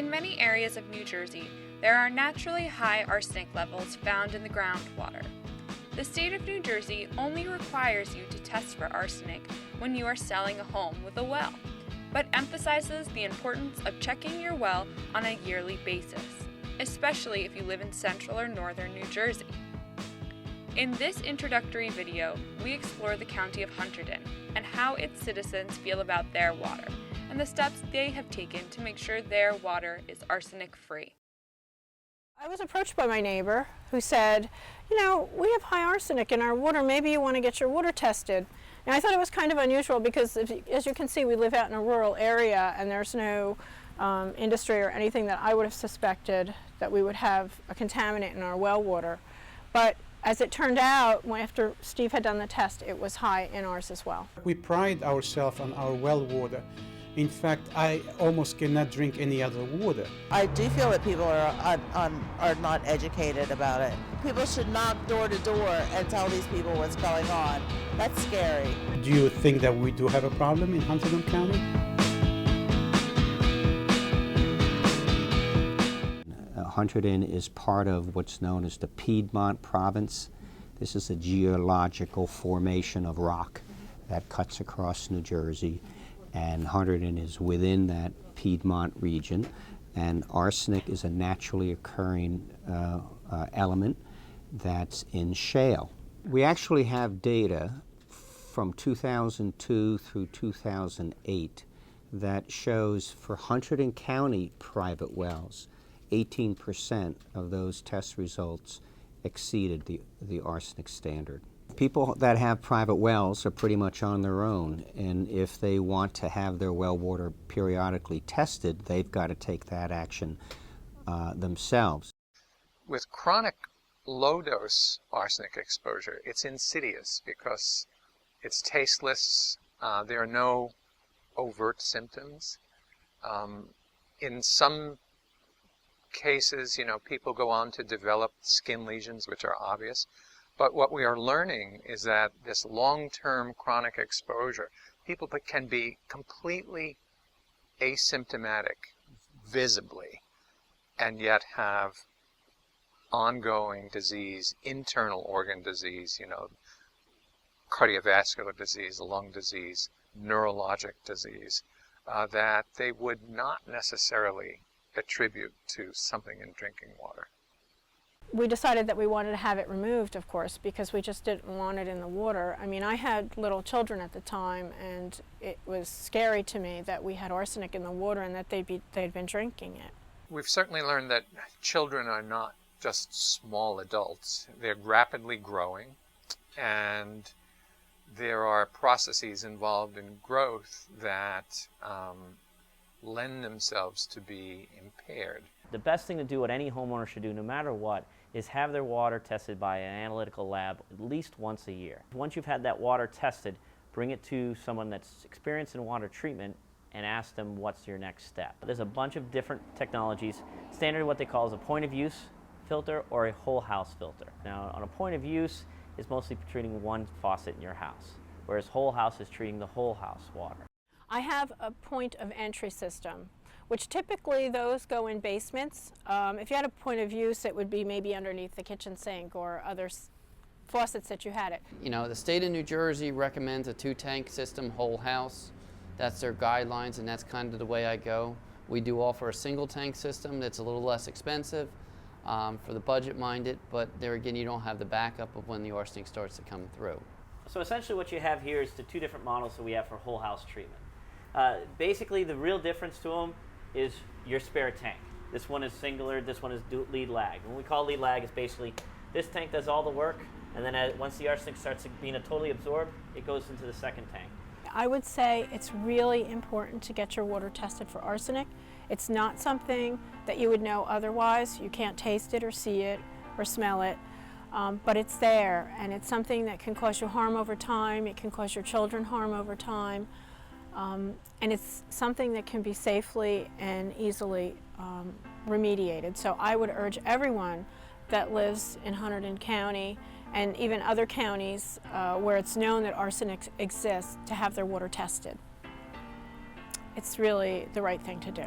In many areas of New Jersey, there are naturally high arsenic levels found in the groundwater. The state of New Jersey only requires you to test for arsenic when you are selling a home with a well, but emphasizes the importance of checking your well on a yearly basis, especially if you live in central or northern New Jersey. In this introductory video, we explore the county of Hunterdon and how its citizens feel about their water, and the steps they have taken to make sure their water is arsenic-free. I was approached by my neighbor who said, you know, we have high arsenic in our water, maybe you want to get your water tested. And I thought it was kind of unusual because, as you can see, we live out in a rural area and there's no industry or anything that I would have suspected that we would have a contaminant in our well water. But as it turned out, after Steve had done the test, it was high in ours as well. We pride ourselves on our well water. In fact, I almost cannot drink any other water. I do feel that people are not educated about it. People should knock door to door and tell these people what's going on. That's scary. Do you think that we do have a problem in Hunterdon County? Hunterdon is part of what's known as the Piedmont province. This is a geological formation of rock that cuts across New Jersey, and Hunterdon is within that Piedmont region, and arsenic is a naturally occurring element that's in shale. We actually have data from 2002 through 2008 that shows for Hunterdon County private wells, 18% of those test results exceeded the arsenic standard. People that have private wells are pretty much on their own, and if they want to have their well water periodically tested, they've got to take that action themselves. With chronic low-dose arsenic exposure, it's insidious because it's tasteless. There are no overt symptoms. In some cases, people go on to develop skin lesions, which are obvious. But what we are learning is that this long-term chronic exposure, people that can be completely asymptomatic visibly and yet have ongoing disease, internal organ disease, cardiovascular disease, lung disease, neurologic disease, that they would not necessarily attribute to something in drinking water. We decided that we wanted to have it removed, of course, because we just didn't want it in the water. I mean, I had little children at the time, and it was scary to me that we had arsenic in the water and that they'd been drinking it. We've certainly learned that children are not just small adults. They're rapidly growing, and there are processes involved in growth that lend themselves to be impaired. The best thing to do, what any homeowner should do no matter what, is have their water tested by an analytical lab at least once a year. Once you've had that water tested, bring it to someone that's experienced in water treatment and ask them what's your next step. There's a bunch of different technologies. Standard what they call is a point of use filter or a whole house filter. Now on a point of use is mostly treating one faucet in your house, whereas whole house is treating the whole house water. I have a point of entry system, which typically those go in basements. If you had a point of use, it would be maybe underneath the kitchen sink or other faucets that you had it. The state of New Jersey recommends a 2-tank system, whole house. That's their guidelines, and that's kind of the way I go. We do offer a single tank system that's a little less expensive for the budget-minded, but there again, you don't have the backup of when the arsenic starts to come through. So essentially what you have here is the two different models that we have for whole house treatment. Basically, the real difference to them is your spare tank. This one is singular, this one is lead lag. When we call lead lag, it's basically this tank does all the work, and then once the arsenic starts being totally absorbed, it goes into the second tank. I would say it's really important to get your water tested for arsenic. It's not something that you would know otherwise. You can't taste it or see it or smell it, but it's there, and it's something that can cause you harm over time. It can cause your children harm over time. And it's something that can be safely and easily remediated. So I would urge everyone that lives in Hunterdon County and even other counties where it's known that arsenic exists to have their water tested. It's really the right thing to do.